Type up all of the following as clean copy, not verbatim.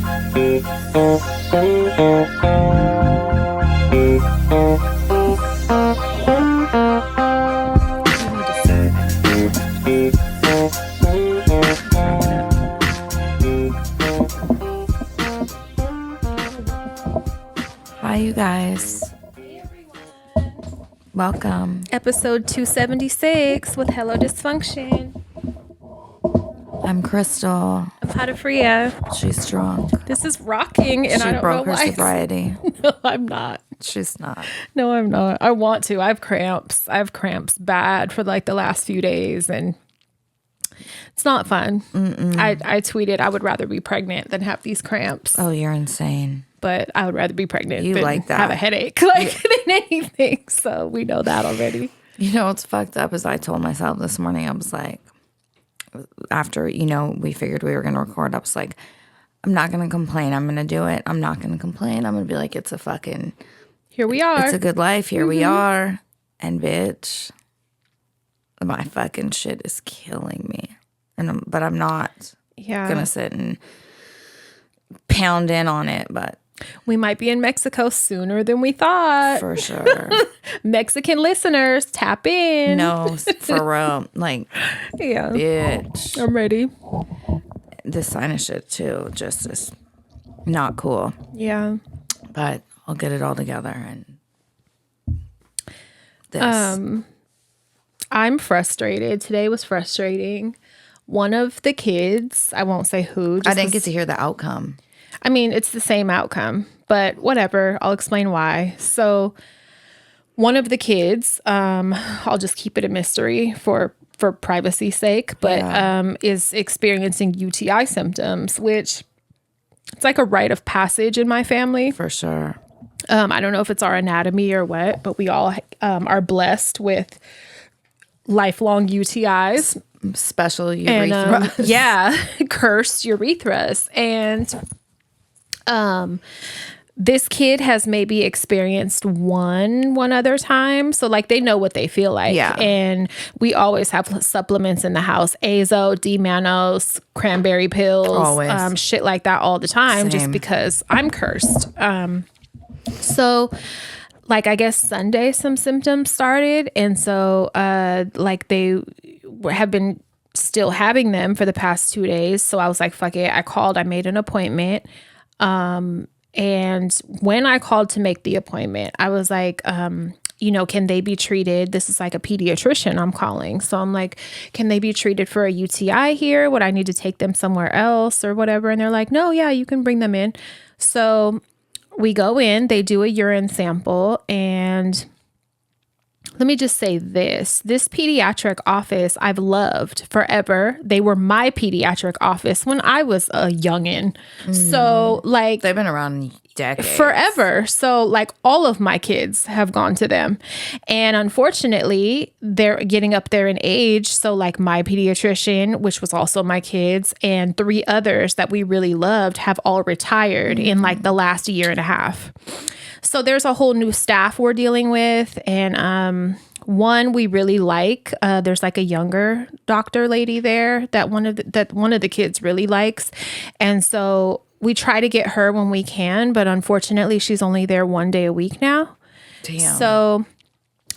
Hi, you guys. Welcome. Episode 276 with Hello Dysfunction. I'm Crystal. I'm Patafria. She's drunk. This is rocking, and She I don't broke know her why. sobriety. No, I'm not. She's not. No, I'm not. I want to. I have cramps. I have cramps bad for like the last few days, and it's not fun. I tweeted I would rather be pregnant than have these cramps. Oh, you're insane. But I would rather be pregnant You than like that. have a headache than anything. So we know that already. You know what's fucked up is I told myself this morning, I was like, after, we figured we were going to record, I was like, I'm not going to complain. I'm going to do it. I'm not going to complain. I'm going to be like, it's a fucking... Here we are. It's a good life. Here we are. And bitch, my fucking shit is killing me. But I'm not going to sit and pound in on it, but... We might be in Mexico sooner than we thought. For sure. Mexican listeners, tap in. No, for real. Like, yeah. bitch. I'm ready. This sinus shit, too, just is not cool. Yeah. But I'll get it all together. And this. I'm frustrated. Today was frustrating. One of the kids, I won't say who. I didn't get to hear the outcome. I mean, it's the same outcome, but whatever. I'll explain why. So one of the kids, I'll just keep it a mystery for privacy's sake, but is experiencing UTI symptoms, which it's like a rite of passage in my family. For sure. I don't know if it's our anatomy or what, but we all are blessed with lifelong UTIs. Special urethra. And, cursed urethras. And this kid has maybe experienced one other time. So like they know what they feel like. Yeah. And we always have supplements in the house. Azo, D-Manos, cranberry pills. Always. Shit like that all the time. Same. Just because I'm cursed. So like I guess Sunday some symptoms started. And so like they have been still having them for the past 2 days. So I was like, fuck it. I called. I made an appointment. And when I called to make the appointment, I was like, can they be treated? This is like a pediatrician I'm calling. So I'm like, can they be treated for a UTI here? Would I need to take them somewhere else or whatever? And they're like, no, yeah, you can bring them in. So we go in, they do a urine sample, and let me just say this pediatric office I've loved forever. They were my pediatric office when I was a youngin'. So like They've been around decades. Forever. So like all of my kids have gone to them. And unfortunately, they're getting up there in age. So like my pediatrician, which was also my kids, and 3 others that we really loved have all retired in like the last year and a half. So there's a whole new staff we're dealing with. And one we really like. There's like a younger doctor lady there that one of the kids really likes. And so we try to get her when we can, but unfortunately she's only there 1 day a week now. Damn. So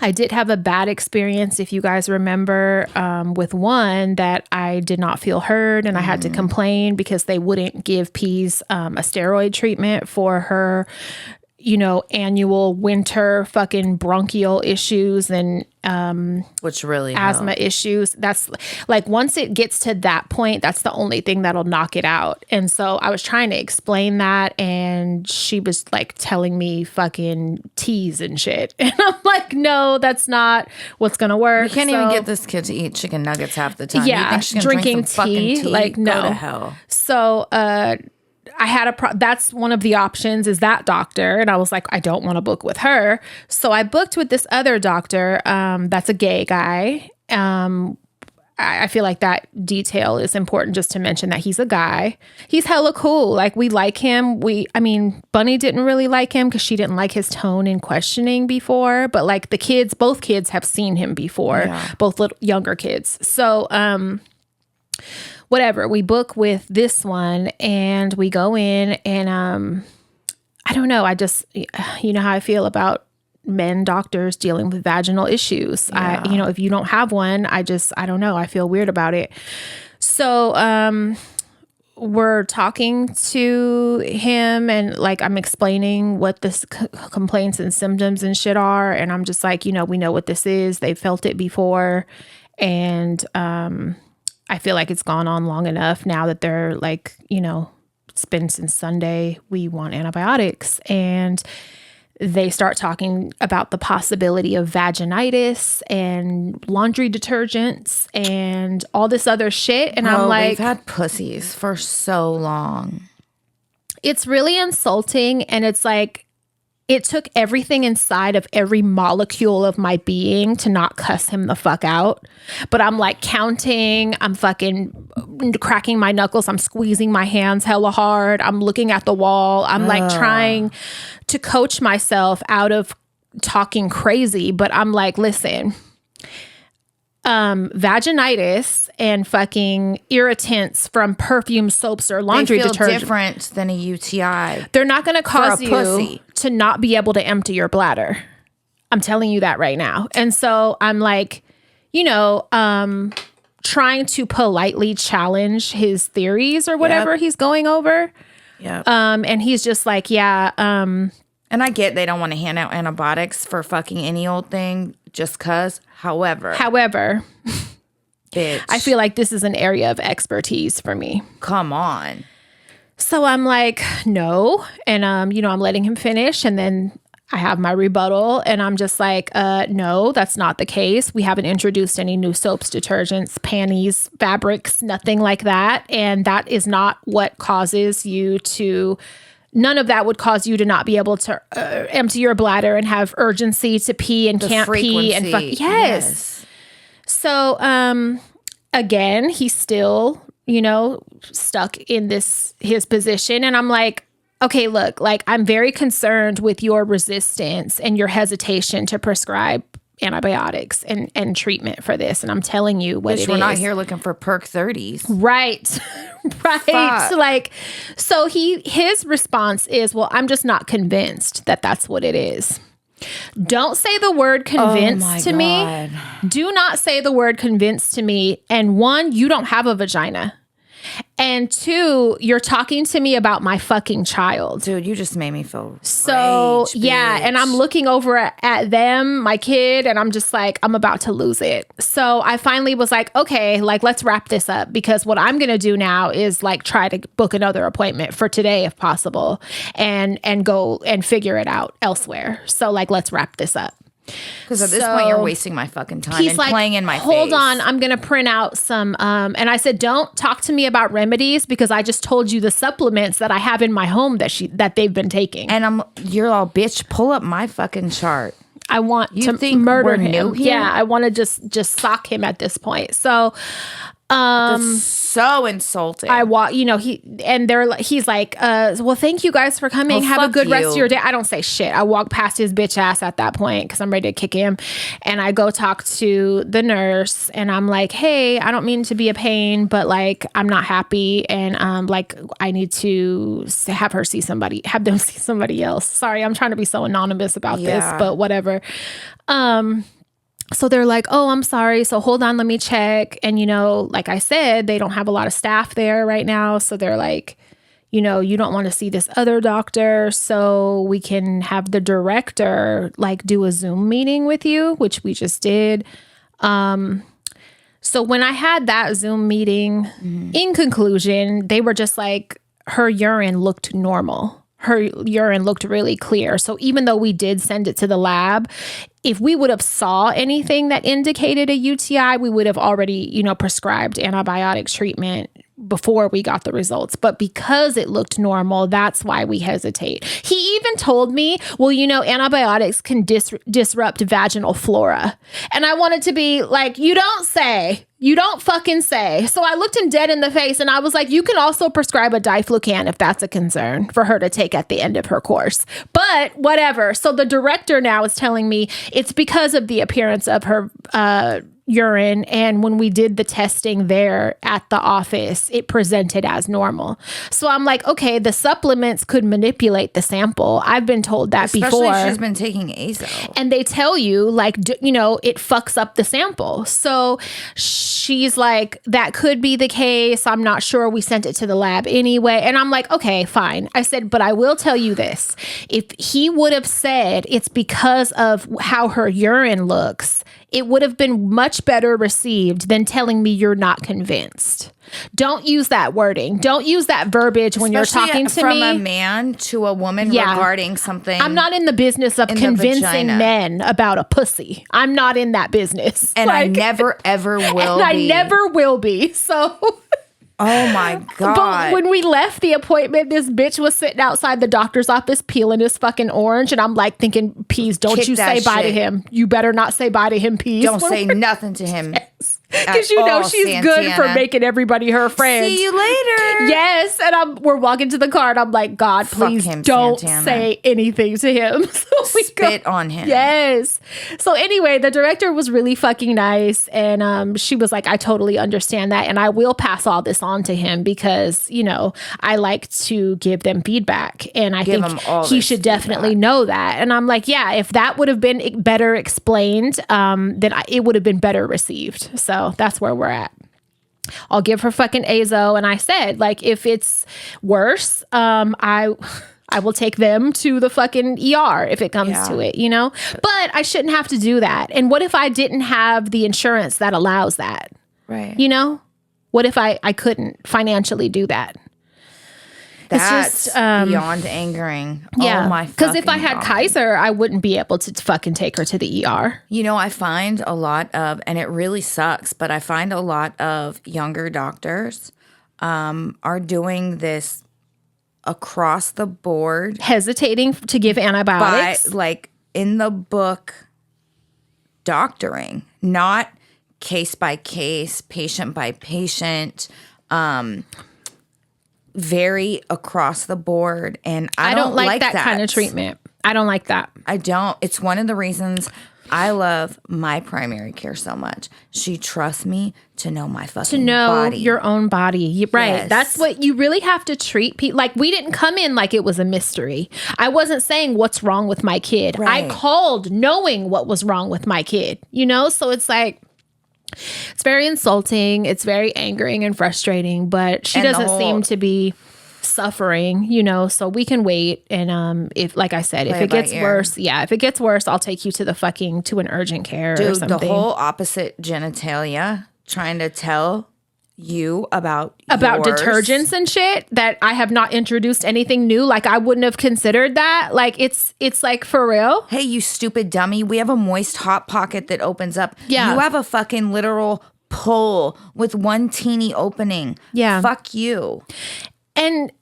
I did have a bad experience, if you guys remember, with one that I did not feel heard, and I had to complain because they wouldn't give Peas a steroid treatment for her annual winter fucking bronchial issues and which really asthma helped. issues. That's like once it gets to that point, that's the only thing that'll knock it out. And so I was trying to explain that, and she was like telling me fucking teas and shit. And I'm like, no, that's not what's gonna work. You can't even get this kid to eat chicken nuggets half the time. Yeah, you think she's gonna drinking drink some fucking tea? like, no. Go to hell. So I had that's one of the options is that doctor. And I was like, I don't want to book with her. So I booked with this other doctor. That's a gay guy. I feel like that detail is important just to mention that he's a guy. He's hella cool. Like we like him. Bunny didn't really like him because she didn't like his tone in questioning before. But like both kids have seen him before, both little younger kids. So, whatever. We book with this one and we go in and I don't know. I just, you know how I feel about men doctors dealing with vaginal issues. Yeah. If you don't have one, I don't know. I feel weird about it. So we're talking to him and like I'm explaining what this complaints and symptoms and shit are. And I'm just like, we know what this is. They felt it before. And I feel like it's gone on long enough now that they're like, it's been since Sunday. We want antibiotics. And they start talking about the possibility of vaginitis and laundry detergents and all this other shit. And I'm like, we've had pussies for so long. It's really insulting. And it's like, it took everything inside of every molecule of my being to not cuss him the fuck out. But I'm like counting, I'm fucking cracking my knuckles. I'm squeezing my hands hella hard. I'm looking at the wall. I'm like trying to coach myself out of talking crazy. But I'm like, listen, vaginitis and fucking irritants from perfume, soaps, or laundry detergent. They feel different than a UTI. They're not going to cause you to not be able to empty your bladder. I'm telling you that right now. And so I'm like, trying to politely challenge his theories or whatever he's going over. Yeah. And he's just like, yeah. And I get they don't want to hand out antibiotics for fucking any old thing just cause. However, bitch, I feel like this is an area of expertise for me. Come on. So I'm like, no. And, I'm letting him finish. And then I have my rebuttal and I'm just like, no, that's not the case. We haven't introduced any new soaps, detergents, panties, fabrics, nothing like that. And that is not what causes you to... None of that would cause you to not be able to empty your bladder and have urgency to pee and can't pee and fuck. Yes. So, again, he's still, stuck in his position. And I'm like, okay, look, like I'm very concerned with your resistance and your hesitation to prescribe antibiotics and treatment for this. And I'm telling you what it is. We're not here looking for perk 30s. Right. Right. Fuck. Like, so his response is, well, I'm just not convinced that that's what it is. Don't say the word convinced to me. Do not say the word convinced to me. And one, you don't have a vagina. And two, you're talking to me about my fucking child. Dude, you just made me feel so rage, yeah. bitch. And I'm looking over at them, my kid, and I'm just like, I'm about to lose it. So I finally was like, okay, like, let's wrap this up, because what I'm going to do now is like try to book another appointment for today if possible and go and figure it out elsewhere. So like, let's wrap this up. Because at this point, you're wasting my fucking time and like, playing in my face. Hold on, I'm going to print out some. And I said, don't talk to me about remedies, because I just told you the supplements that I have in my home that they've been taking. And you're all, bitch, pull up my fucking chart. I want to murder him. Yeah, I want to just sock him at this point. So, that's so insulting. He's like, well, thank you guys for coming. Have a good rest of your day. I don't say shit. I walk past his bitch ass at that point because I'm ready to kick him. And I go talk to the nurse and I'm like, hey, I don't mean to be a pain, but like, I'm not happy. And like, I need to have them see somebody else. Sorry, I'm trying to be so anonymous about this, but whatever. So they're like, oh, I'm sorry. So hold on, let me check. And, like I said, they don't have a lot of staff there right now. So they're like, you don't want to see this other doctor. So we can have the director like do a Zoom meeting with you, which we just did. So when I had that Zoom meeting, in conclusion, they were just like, her urine looked normal. Her urine looked really clear. So even though we did send it to the lab, if we would have saw anything that indicated a UTI, we would have already, prescribed antibiotic treatment before we got the results. But because it looked normal, that's why we hesitate. He even told me, well, antibiotics can disrupt vaginal flora. And I wanted to be like, you don't fucking say. So I looked him dead in the face and I was like, you can also prescribe a diflucan if that's a concern for her to take at the end of her course. But whatever. So the director now is telling me it's because of the appearance of her urine, and when we did the testing there at the office, it presented as normal. So I'm like, okay, the supplements could manipulate the sample. I've been told that Especially before. if she's been taking azo. And they tell you, like, you know, it fucks up the sample. So she's like, that could be the case. I'm not sure. We sent it to the lab anyway. And I'm like, okay, fine. I said, but I will tell you this. If he would have said it's because of how her urine looks, it would have been much better received than telling me you're not convinced. Don't use that wording. Don't use that verbiage when Especially you're talking to from me. From a man to a woman regarding something. I'm not in the business of convincing men about a pussy. I'm not in that business. And I never, ever will and I never will be. So... Oh my God. But when we left the appointment, this bitch was sitting outside the doctor's office peeling his fucking orange. And I'm like thinking, Peas, don't you say bye to him. You better not say bye to him, Peas. Don't say nothing to him. Because you know she's Santana. Good for making everybody her friend. See you later. Yes. And we're walking to the car and I'm like, God, please don't say anything to him. So we spit on him. Yes. So anyway, the director was really fucking nice. And she was like, I totally understand that. And I will pass all this on to him because, you know, I like to give them feedback. And I think he should definitely know that. And I'm like, yeah, if that would have been better explained, then it would have been better received. So that's where we're at. I'll give her fucking azo. And I said, like, if it's worse, I will take them to the fucking ER if it comes to it, you know? But I shouldn't have to do that. And what if I didn't have the insurance that allows that? Right. You know? What if I couldn't financially do that? That's beyond angering. Yeah. Oh my because if I had Kaiser, I wouldn't be able to fucking take her to the ER. You know, I find a lot of, and it really sucks, but I find a lot of younger doctors are doing this across the board. Hesitating to give antibiotics. Like in the book doctoring, not case by case, patient by patient, very across the board. And I don't like that kind of treatment. I don't like that. I don't. It's one of the reasons I love my primary care so much. She trusts me to know my fucking body. Your own body. Right. Yes. That's what you really have to treat people. Like, we didn't come in like it was a mystery. I wasn't saying what's wrong with my kid. Right. I called knowing what was wrong with my kid, you know? So it's like, it's very insulting. It's very angering and frustrating, but she doesn't seem to be suffering, you know, so we can wait. And if, like I said, if it gets worse, if it gets worse, I'll take you to to an urgent care or something. The whole opposite genitalia trying to tell you about detergents and shit that I have not introduced anything new. Like, I wouldn't have considered that. Like, it's like, for real. Hey, you stupid dummy. We have a moist hot pocket that opens up. Yeah. You have a fucking literal pull with one teeny opening. Yeah. Fuck you. And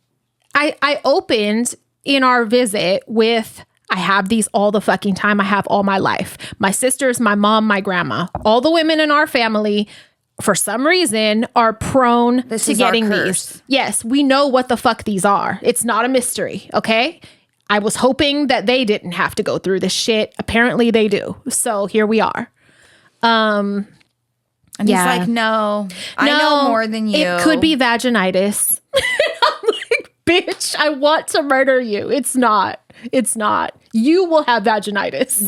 I opened in our visit with, I have these all the fucking time. I have all my life. My sisters, my mom, my grandma, all the women in our family, for some reason, are prone to getting these. Yes, we know what the fuck these are. It's not a mystery, okay? I was hoping that they didn't have to go through this shit. Apparently they do. So here we are. And he's like, no, I know more than you. It could be vaginitis. I'm like, bitch, I want to murder you. It's not. It's not. You will have vaginitis.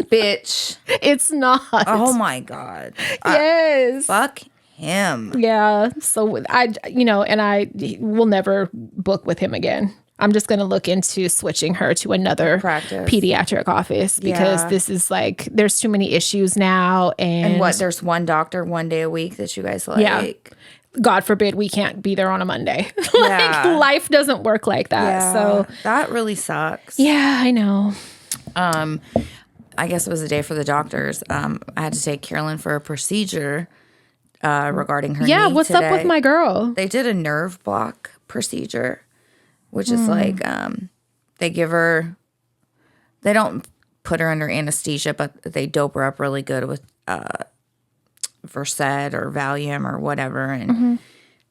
Bitch. It's not. Oh my God. Yes. Fuck him. Yeah. So I will never book with him again. I'm just going to look into switching her to another pediatric office because this is like, there's too many issues now. And there's one doctor 1 day a week that you guys like? Yeah. God forbid we can't be there on a Monday. Life doesn't work like that. Yeah, so that really sucks. Yeah, I know. I guess it was a day for the doctors. I had to take Carolyn for a procedure regarding her knee today. What's up with my girl? They did a nerve block procedure, which is like they don't put her under anesthesia, but they dope her up really good with Versed or Valium or whatever, and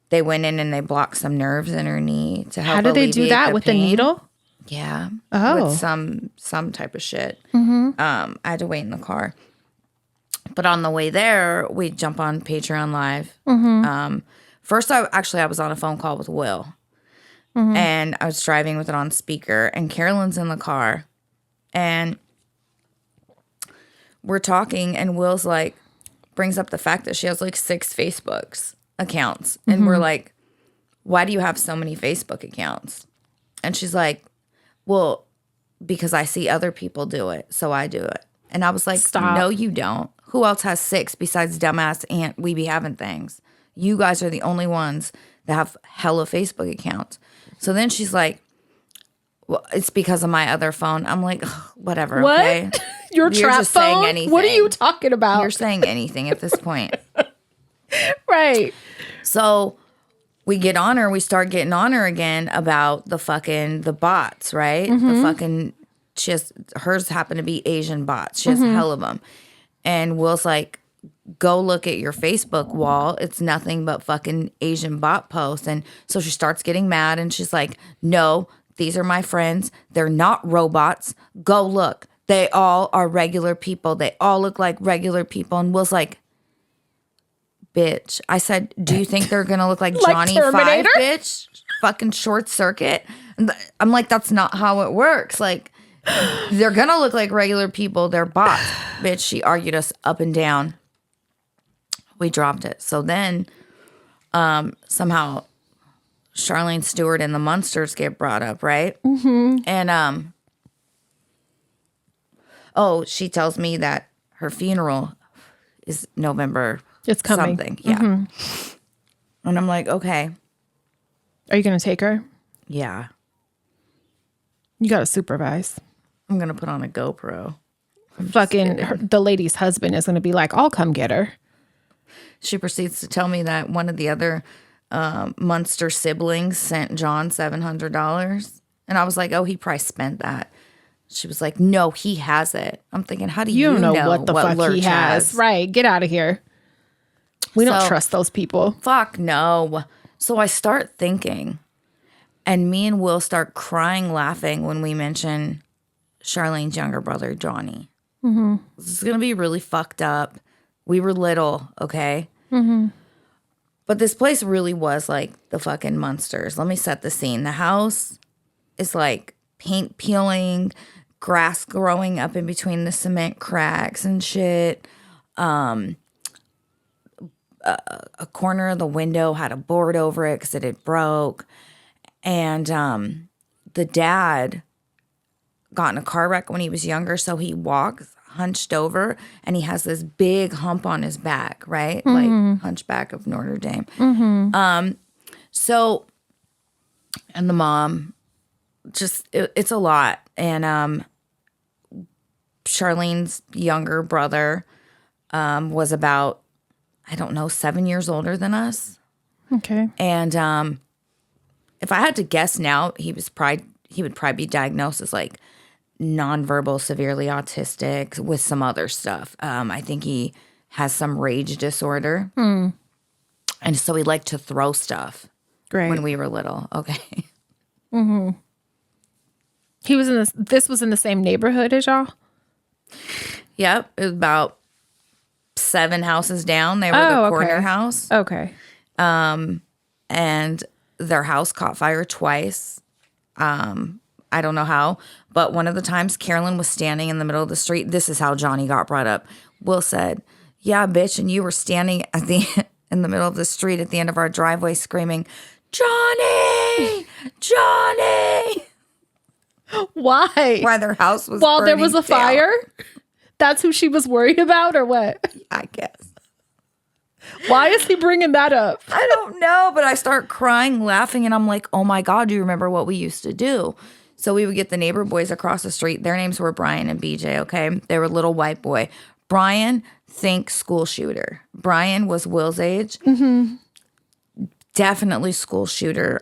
they went in and they blocked some nerves in her knee to help. How do they do that with the needle? Yeah, with some type of shit. I had to wait in the car, But on the way there, we jump on Patreon Live. First, I was on a phone call with Will. And I was driving with it on speaker. And Carolyn's in the car. And we're talking. And Will's like, brings up the fact that she has like 6 Facebook accounts. And we're like, why do you have so many Facebook accounts? And she's like, well, because I see other people do it. So I do it. And I was like, stop. No, you don't. Who else has 6 besides dumbass Aunt We Be Having Things? You guys are the only ones that have hella Facebook accounts. So then she's like, well, it's because of my other phone. I'm like, whatever, what? Okay? Your trap just phone? Saying anything. What are you talking about? You're saying anything at this point. Right. So we get on her. We start getting on her again about the bots, right? The fucking, hers happen to be Asian bots. She has a hell of them. And Will's like, go look at your Facebook wall. It's nothing but fucking Asian bot posts. And so she starts getting mad and she's like, no, these are my friends. They're not robots. Go look. They all are regular people. They all look like regular people. And Will's like, bitch. I said, do you think they're going to look like Johnny Five, bitch? Fucking Short Circuit. I'm like, that's not how it works. Like, they're going to look like regular people. They're bots. Bitch, she argued us up and down. We dropped it. So then somehow Charlene Stewart and the Munsters get brought up, right? And she tells me that her funeral is November. It's coming. Something. Yeah. And I'm like, okay. Are you going to take her? Yeah. You got to supervise. I'm going to put on a GoPro. The lady's husband is going to be like, I'll come get her. She proceeds to tell me that one of the other Munster siblings sent John $700. And I was like, oh, he probably spent that. She was like, no, he has it. I'm thinking, how do you know what the fuck Lurch he has? Right. Get out of here. We don't trust those people. Fuck no. So I start thinking, and me and Will start crying, laughing when we mention Charlene's younger brother, Johnny. This is going to be really fucked up. We were little, okay? But this place really was like the fucking Munsters. Let me set the scene. The house is like paint peeling, grass growing up in between the cement cracks and shit. A corner of the window had a board over it because it had broke. And the dad got in a car wreck when he was younger, so he walks hunched over, and he has this big hump on his back, right? Like Hunchback of Notre Dame. So, and the mom, just, it's a lot. And Charlene's younger brother was about, I don't know, 7 years older than us. Okay. And if I had to guess now, he would probably be diagnosed as like nonverbal, severely autistic with some other stuff. I think he has some rage disorder. And so he liked to throw stuff when we were little. Okay. He was this was in the same neighborhood as y'all? Yep. It was about 7 houses down. They were the corner house. Okay. And their house caught fire twice. I don't know how, but one of the times Carolyn was standing in the middle of the street. This is how Johnny got brought up. Will said, yeah, bitch. And you were standing in the middle of the street at the end of our driveway screaming, Johnny, Johnny. Why? Why their house was While there was a down. fire? That's who she was worried about or what? I guess. Why is he bringing that up? I don't know, but I start crying, laughing, and I'm like, oh my God, do you remember what we used to do? So we would get the neighbor boys across the street. Their names were Brian and BJ, okay? They were little white boy. Brian, think school shooter. Brian was Will's age. Definitely school shooter.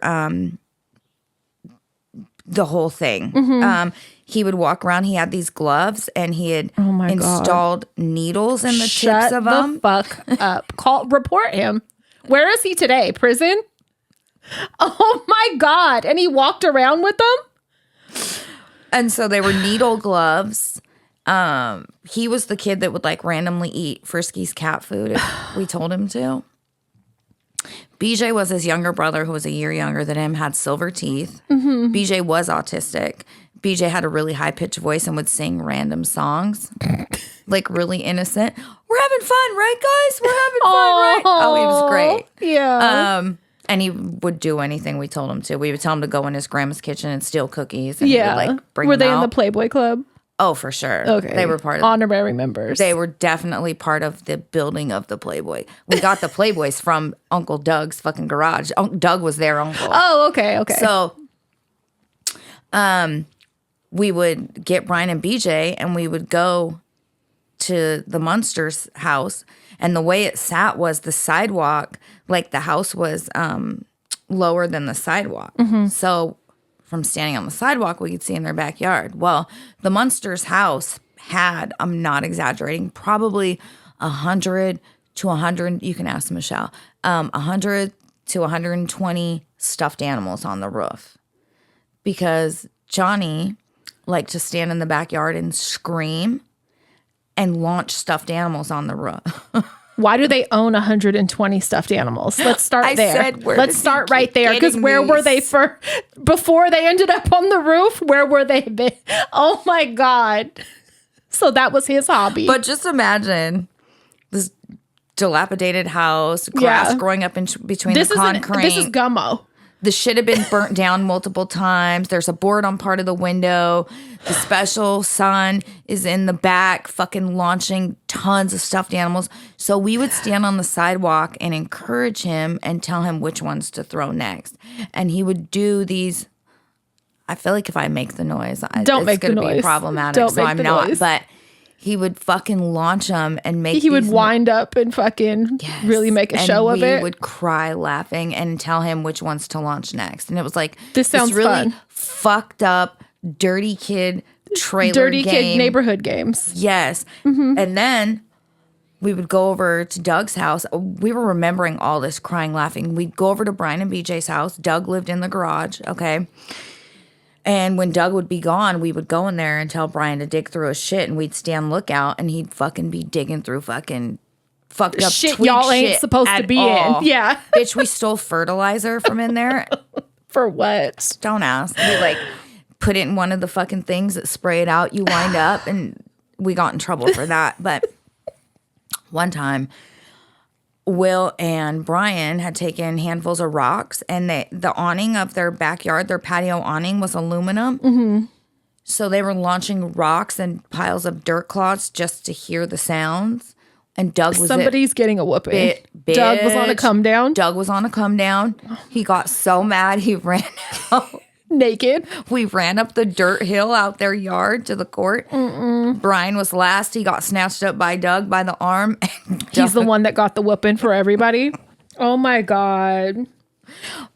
The whole thing. He would walk around. He had these gloves, and he had installed needles in the tips of them. Shut the fuck up. Report him. Where is he today? Prison? Oh my God. And he walked around with them? And so they were needle gloves, He was the kid that would like randomly eat Frisky's cat food if we told him to. BJ was his younger brother who was a year younger than him, had silver teeth. BJ was autistic. BJ had a really high-pitched voice and would sing random songs, like really innocent. We're having fun, right, guys? We're having fun, right? Oh, he was great. Yeah. And he would do anything we told him to. We would tell him to go in his grandma's kitchen and steal cookies. And yeah. he would, like, bring Were them they out. in the Playboy Club? Oh, for sure. Okay. They were part of honorary members. They were definitely part of the building of the Playboy. We got the Playboys from Uncle Doug's fucking garage. Doug was their uncle. Oh, okay. So, we would get Brian and BJ and we would go to the Munsters' house. And the way it sat was the sidewalk, like the house was lower than the sidewalk. So from standing on the sidewalk, we could see in their backyard. Well, the Munsters' house had, I'm not exaggerating, probably 100 to 100, you can ask Michelle, 100 to 120 stuffed animals on the roof. Because Johnny liked to stand in the backyard and scream and launch stuffed animals on the roof. Why do they own 120 stuffed animals? Let's start there. Let's start right there. Because where were they before they ended up on the roof? Where were they? Oh my God. So that was his hobby. But just imagine this dilapidated house, grass growing up in between the concrete. This is Gummo. The shit had been burnt down multiple times. There's a board on part of the window. The special son is in the back fucking launching tons of stuffed animals. So we would stand on the sidewalk and encourage him and tell him which ones to throw next. And he would do these. I feel like if I make the noise, it's going to be problematic. So I'm not. But he would fucking launch them and make. He would wind up and fucking really make a show of it. We would cry laughing and tell him which ones to launch next. And it was like this sounds really fun. Fucked up, dirty kid trailer dirty game. Kid neighborhood games. Yes, and then we would go over to Doug's house. We were remembering all this, crying, laughing. We'd go over to Brian and BJ's house. Doug lived in the garage. Okay. And when Doug would be gone, we would go in there and tell Brian to dig through his shit, and we'd stand lookout, and he'd fucking be digging through fucking fucked up shit y'all ain't supposed to be in. Yeah. Bitch, we stole fertilizer from in there. For what? Don't ask. We like put it in one of the fucking things that spray it out. You wind up, and we got in trouble for that. But one time, Will and Brian had taken handfuls of rocks, and the awning of their backyard, their patio awning, was aluminum. So they were launching rocks and piles of dirt clods just to hear the sounds. And Doug was somebody's getting a whooping. Doug was on a come down. Doug was on a come down. He got so mad he ran out. Naked. We ran up the dirt hill out their yard to the court. Brian was last. He got snatched up by Doug by the arm. He's the one that got the whooping for everybody. Oh my God.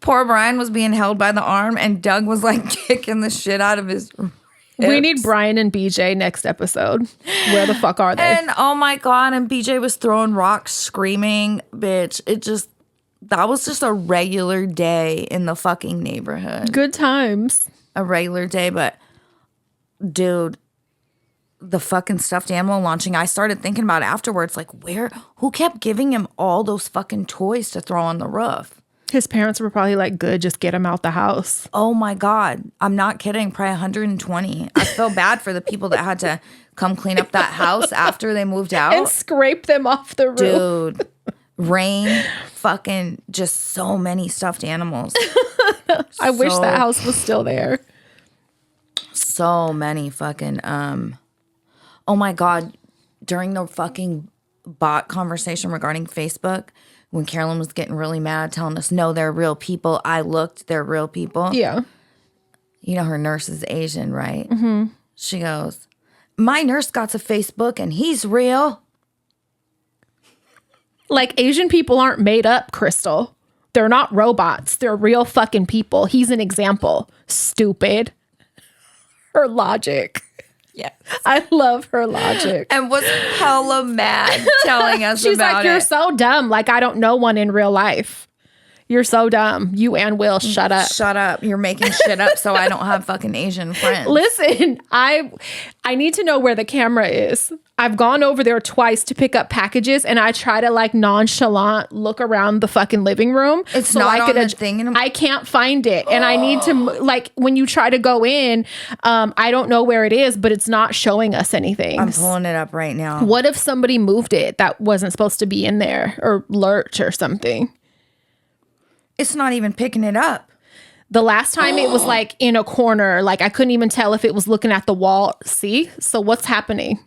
Poor Brian was being held by the arm, and Doug was like kicking the shit out of his ribs. We need Brian and BJ next episode. Where the fuck are they? And oh my God, and BJ was throwing rocks, screaming, bitch. That was just a regular day in the fucking neighborhood. Good times. A regular day, but dude, the fucking stuffed animal launching, I started thinking about it afterwards, like who kept giving him all those fucking toys to throw on the roof? His parents were probably like, good, just get him out the house. Oh my God. I'm not kidding. Probably 120. I feel bad for the people that had to come clean up that house after they moved out. And scrape them off the roof. Dude. Rain, fucking just so many stuffed animals. I wish that house was still there. So many fucking, oh my God, during the fucking bot conversation regarding Facebook, when Carolyn was getting really mad, telling us, no, they're real people. I looked, they're real people. Yeah. You know, her nurse is Asian, right? She goes, my nurse got to Facebook and he's real. Like, Asian people aren't made up, Crystal. They're not robots. They're real fucking people. He's an example. Stupid. Her logic. Yes. I love her logic. And was hella mad telling us She's about like, you're so dumb. Like, I don't know one in real life. You're so dumb. You and Will, shut up. Shut up. You're making shit up so I don't have fucking Asian friends. Listen, I need to know where the camera is. I've gone over there twice to pick up packages, and I try to like nonchalant look around the fucking living room. It's so not on the thing. I can't find it, and I need to like when you try to go in. I don't know where it is, but it's not showing us anything. I'm pulling it up right now. What if somebody moved it that wasn't supposed to be in there, or lurch or something? It's not even picking it up. The last time it was like in a corner, like I couldn't even tell if it was looking at the wall. See? So what's happening?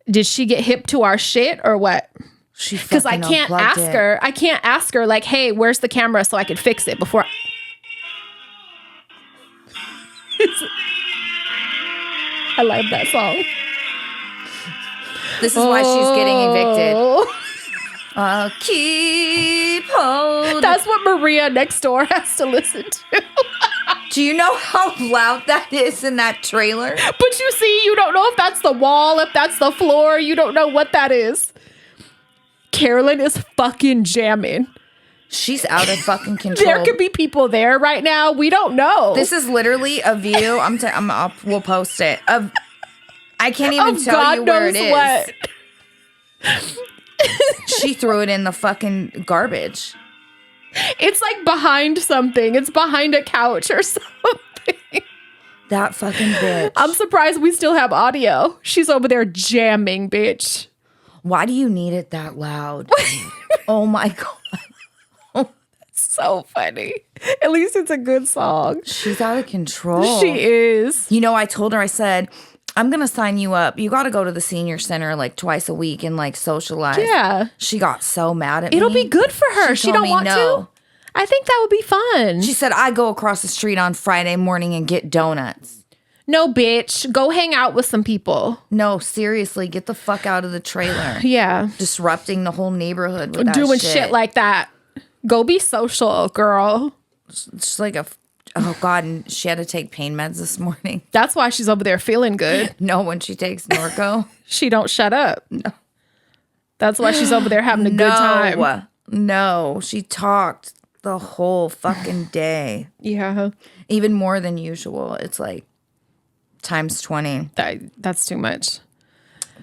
Did she get hip to our shit or what? Because I can't ask her. I can't ask her like, hey, where's the camera so I could fix it before. I love that song. This is why she's getting evicted. I'll keep holding. That's what Maria next door has to listen to. Do you know how loud that is in that trailer? But you see, you don't know if that's the wall, if that's the floor. You don't know what that is. Carolyn is fucking jamming. She's out of fucking control. There could be people there right now. We don't know. This is literally a view. We'll post it. I can't even tell God you where it is. What. She threw it in the fucking garbage. It's like behind something. It's behind a couch or something. That fucking bitch. I'm surprised we still have audio. She's over there jamming, bitch. Why do you need it that loud? Oh my God. Oh, that's so funny. At least it's a good song. She's out of control. She is. You know, I told her, I said, I'm going to sign you up. You got to go to the senior center like twice a week and like socialize. Yeah. She got so mad at me. It'll be good for her. She don't want to. I think that would be fun. She said, I go across the street on Friday morning and get donuts. No, bitch. Go hang out with some people. No, seriously. Get the fuck out of the trailer. Yeah. Disrupting the whole neighborhood with that doing shit like that. Go be social, girl. It's like oh God, and she had to take pain meds this morning. That's why she's over there feeling good. No, when she takes Norco. She don't shut up. No. That's why she's over there having a good time. No, she talked the whole fucking day. Yeah. Even more than usual. It's like times 20. That's too much.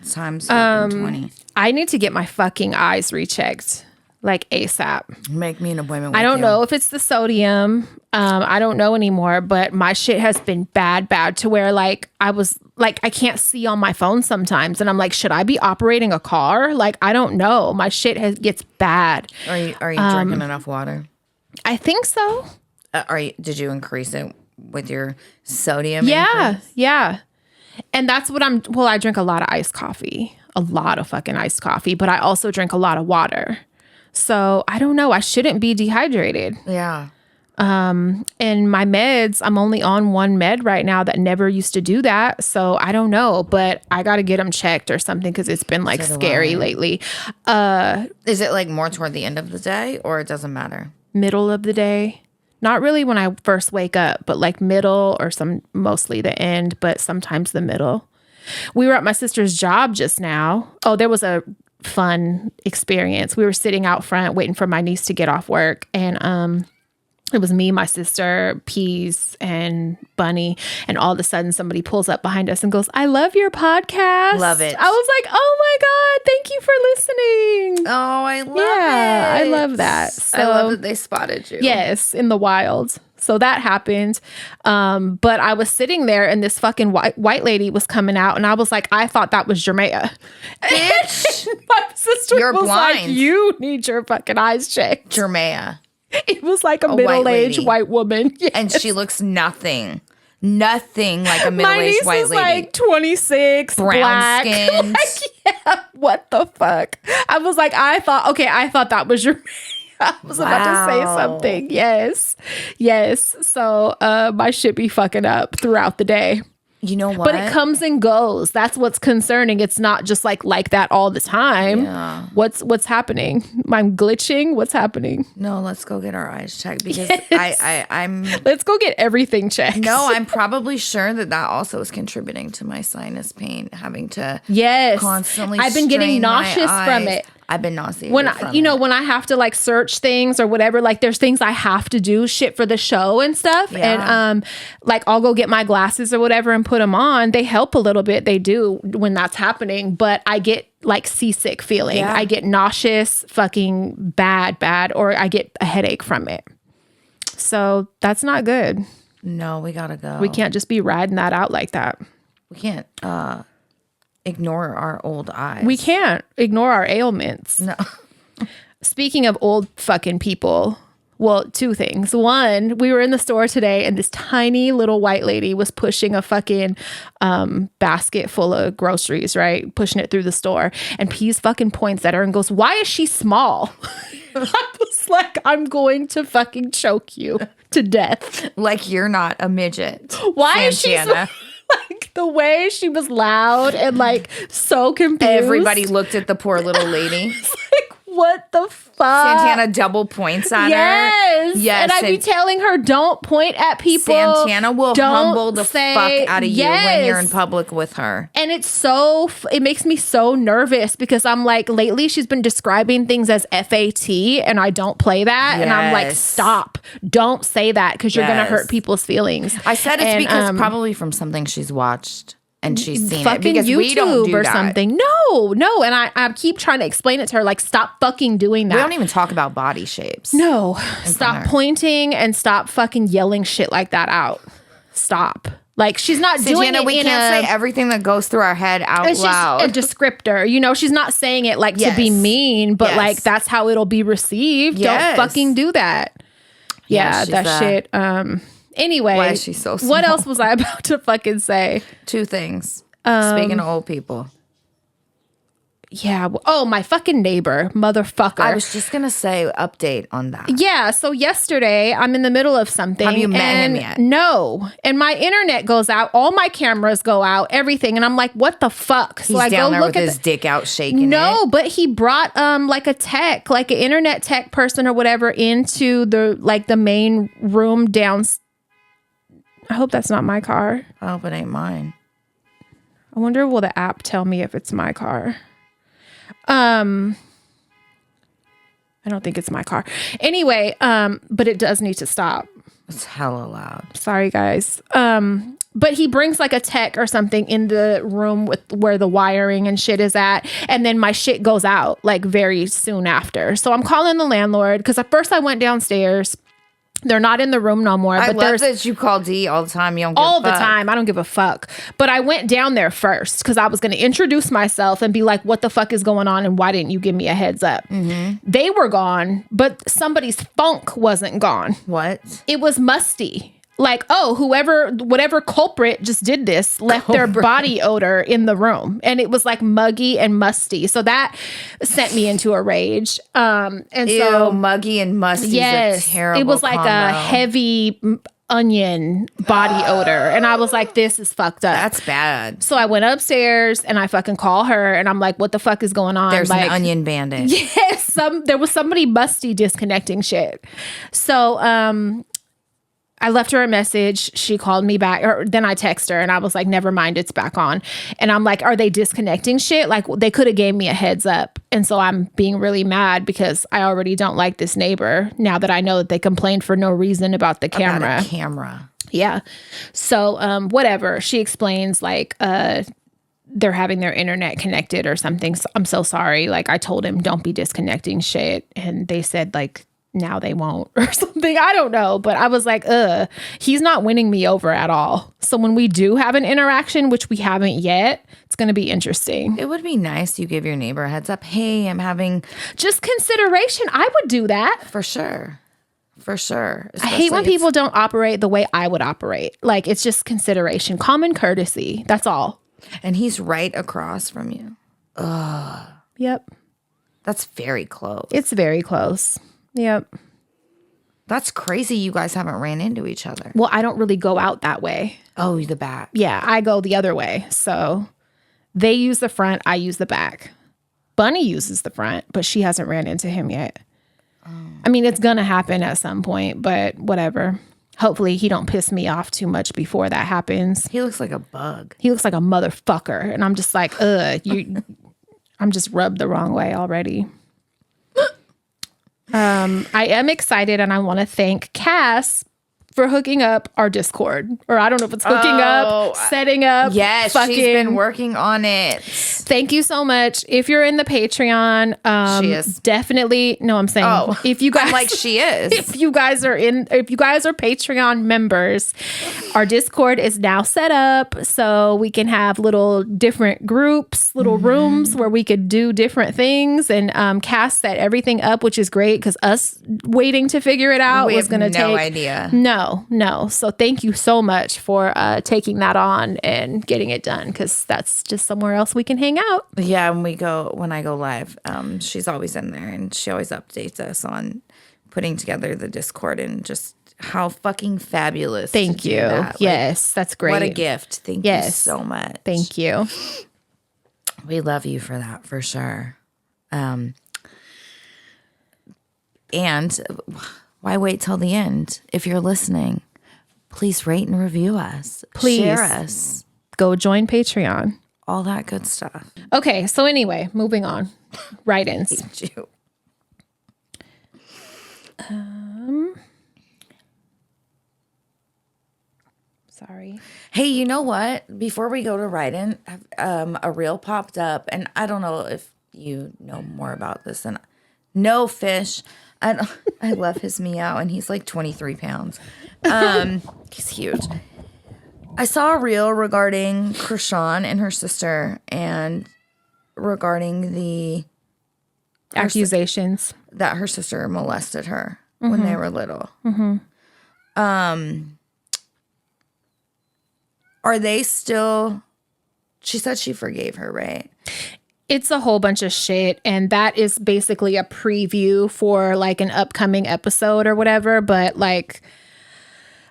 Times 20. I need to get my fucking eyes rechecked. Like ASAP. Make me an appointment with I don't know if it's the sodium. I don't know anymore, but my shit has been bad to where like I was like, I can't see on my phone sometimes. And I'm like, should I be operating a car? Like, I don't know. My shit gets bad. Are you drinking enough water? I think so. Did you increase it with your sodium? Yeah. Yeah. And that's what I drink a lot of iced coffee, a lot of fucking iced coffee, but I also drink a lot of water. So I don't know. I shouldn't be dehydrated. Yeah. And my meds, I'm only on one med right now that never used to do that. So I don't know, but I got to get them checked or something because it's been like scary lately. Is it like more toward the end of the day or it doesn't matter? Middle of the day. Not really when I first wake up, but like middle or mostly the end, but sometimes the middle. We were at my sister's job just now. Oh, there was a fun experience. We were sitting out front waiting for my niece to get off work, and it was me, my sister, Peas, and Bunny, and all of a sudden somebody pulls up behind us and goes, I love your podcast. Love it. I was like, oh my God, thank you for listening. Oh, I love it. Yeah, I love that. So, I love that they spotted you. Yes, in the wild. So that happened. But I was sitting there and this fucking white lady was coming out, and I was like, I thought that was Jermea. Bitch. My sister You're was blind. like, you need your fucking eyes checked. Jermea. It was like a middle-aged white woman. Yes. And she looks nothing like a middle-aged white lady. My niece is like 26, brown black. skinned. Like, yeah, what the fuck? I was like, I thought that was your... I was about to say something. Yes. So my shit be fucking up throughout the day. You know what? But it comes and goes. That's what's concerning. It's not just like that all the time. Yeah. What's happening? I'm glitching. What's happening? No, let's go get our eyes checked because I'm. Let's go get everything checked. No, I'm probably sure that also is contributing to my sinus pain, having to constantly. I've been getting nauseous from it. I've been nauseated when from when I have to like search things or whatever, like there's things I have to do shit for the show and stuff. Yeah. And like I'll go get my glasses or whatever and put them on. They help a little bit. They do when that's happening, but I get like seasick feeling. Yeah. I get nauseous, fucking bad, or I get a headache from it. So that's not good. No, we gotta go. We can't just be riding that out like that. We can't ignore our old eyes. We can't ignore our ailments. No. Speaking of old fucking people, well, two things. One, we were in the store today and this tiny little white lady was pushing a fucking basket full of groceries, right? Pushing it through the store. And Pease fucking points at her and goes, "Why is she small?" I was like, I'm going to fucking choke you to death. Like you're not a midget. Why is she so... Like the way she was loud and like so confused. Everybody looked at the poor little lady. Like, what the fuck? Santana double points at her. Yes. And I'd be telling her, don't point at people. Santana will humble the fuck out of you when you're in public with her. And it makes me so nervous because I'm like, lately she's been describing things as FAT and I don't play that. Yes. And I'm like, stop. Don't say that because you're going to hurt people's feelings. I said it's because probably from something she's watched. And she's seen it because YouTube we don't do or that. Something. No. And I keep trying to explain it to her, like, stop fucking doing that. We don't even talk about body shapes. No. Stop pointing and stop fucking yelling shit like that out. Stop. Like, she's not doing it we can't say everything that goes through our head out it's loud. It's just a descriptor. She's not saying it like to be mean, but like that's how it'll be received. Yes. Don't fucking do that. Yeah, that shit. Anyway, why is she so small? What else was I about to fucking say? Two things. Speaking of old people. Yeah. Oh, my fucking neighbor, motherfucker. I was just going to say update on that. Yeah. So yesterday, I'm in the middle of something. Have you met him yet? No. And my internet goes out. All my cameras go out. Everything. And I'm like, what the fuck? So He's down there with his dick out shaking it. No, but he brought like a tech, like an internet tech person or whatever into the main room downstairs. I hope that's not my car. I hope it ain't mine. I wonder, will the app tell me if it's my car? I don't think it's my car. Anyway, but it does need to stop. It's hella loud. Sorry, guys. But he brings like a tech or something in the room with where the wiring and shit is at. And then my shit goes out like very soon after. So I'm calling the landlord because at first I went downstairs. They're not in the room no more. I love that you call D all the time. You don't give all a fuck. the time. I don't give a fuck. But I went down there first because I was going to introduce myself and be like, what the fuck is going on? And why didn't you give me a heads up? Mm-hmm. They were gone, but somebody's funk wasn't gone. What? It was musty. Like, whatever culprit just did this, left their body odor in the room. And it was like muggy and musty. So that sent me into a rage. So muggy and musty is a terrible it was like combo. a heavy onion body odor. And I was like, this is fucked up. That's bad. So I went upstairs and I fucking call her and I'm like, what the fuck is going on? There's like, an onion bandit. Yes, there was somebody musty disconnecting shit. So, I left her a message. She called me back. Or then I text her and I was like, never mind, it's back on. And I'm like, are they disconnecting shit? Like they could have gave me a heads up. And so I'm being really mad because I already don't like this neighbor now that I know that they complained for no reason about the camera. About a camera. Yeah. So whatever. She explains like they're having their internet connected or something. So I'm so sorry. Like I told him, don't be disconnecting shit. And they said like, now they won't or something. I don't know. But I was like, he's not winning me over at all. So when we do have an interaction, which we haven't yet, it's going to be interesting. It would be nice you give your neighbor a heads up. Hey, I'm having just consideration. I would do that. For sure. For sure. I hate when people don't operate the way I would operate. Like it's just consideration, common courtesy. That's all. And he's right across from you. Ugh. Yep. That's very close. It's very close. Yep. That's crazy you guys haven't ran into each other. Well, I don't really go out that way. Oh, the back. Yeah, I go the other way. So they use the front, I use the back. Bunny uses the front, but she hasn't ran into him yet. Oh. I mean, it's going to happen at some point, but whatever. Hopefully he don't piss me off too much before that happens. He looks like a bug. He looks like a motherfucker. And I'm just like, I'm just rubbed the wrong way already. I am excited, and I want to thank Cass for hooking up our Discord. Or I don't know if it's hooking up, setting up. Yes, she's been working on it. Thank you so much. If you're in the Patreon, she is. Definitely. No, I'm saying if you guys like she is. If you guys are Patreon members, our Discord is now set up so we can have little different groups, little rooms where we could do different things. And Cass set everything up, which is great because us waiting to figure it out was going to take no idea. No. So thank you so much for taking that on and getting it done because that's just somewhere else we can hang out. Yeah, when I go live, she's always in there and she always updates us on putting together the Discord and just how fucking fabulous. Thank you. That. Yes, that's great. What a gift. Thank you so much. Thank you. We love you for that, for sure. And why wait till the end? If you're listening, please rate and review us. Please. Share us. Go join Patreon. All that good stuff. Okay, so anyway, moving on. Write-ins. Sorry. Hey, you know what? Before we go to write-in, a reel popped up, and I don't know if you know more about this. And no fish. I love his meow, and he's like 23 pounds. He's huge. I saw a reel regarding Krishan and her sister, and regarding the accusations that her sister molested her when they were little. Are they still? She said she forgave her, right? It's a whole bunch of shit, and that is basically a preview for like an upcoming episode or whatever. But like,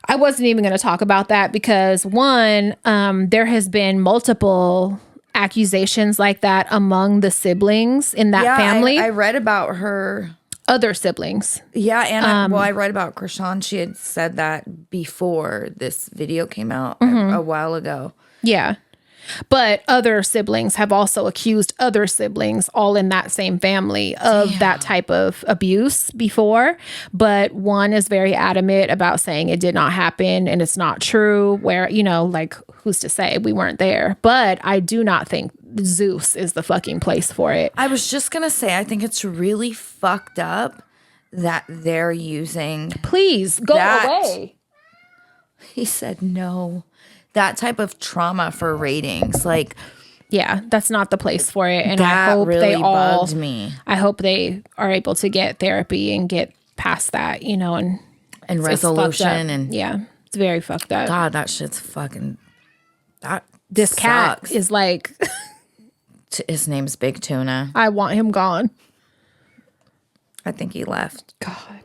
I wasn't even going to talk about that because one, there has been multiple accusations like that among the siblings in that family. I read about her other siblings. Yeah, and I read about Krishan. She had said that before this video came out a while ago. Yeah. But other siblings have also accused other siblings, all in that same family, of that type of abuse before. But one is very adamant about saying it did not happen and it's not true, where, you know, like, who's to say? We weren't there. But I do not think Zeus is the fucking place for it. I was just going to say, I think it's really fucked up that they're using... Please, go away. He said no. That type of trauma for ratings, like, yeah, that's not the place for it. And that I hope really they all bugged me. I hope they are able to get therapy and get past that, you know, and resolution. And yeah, it's very fucked up. God, that shit's fucking. This sucks. Cat is like. His name's Big Tuna. I want him gone. I think he left. God.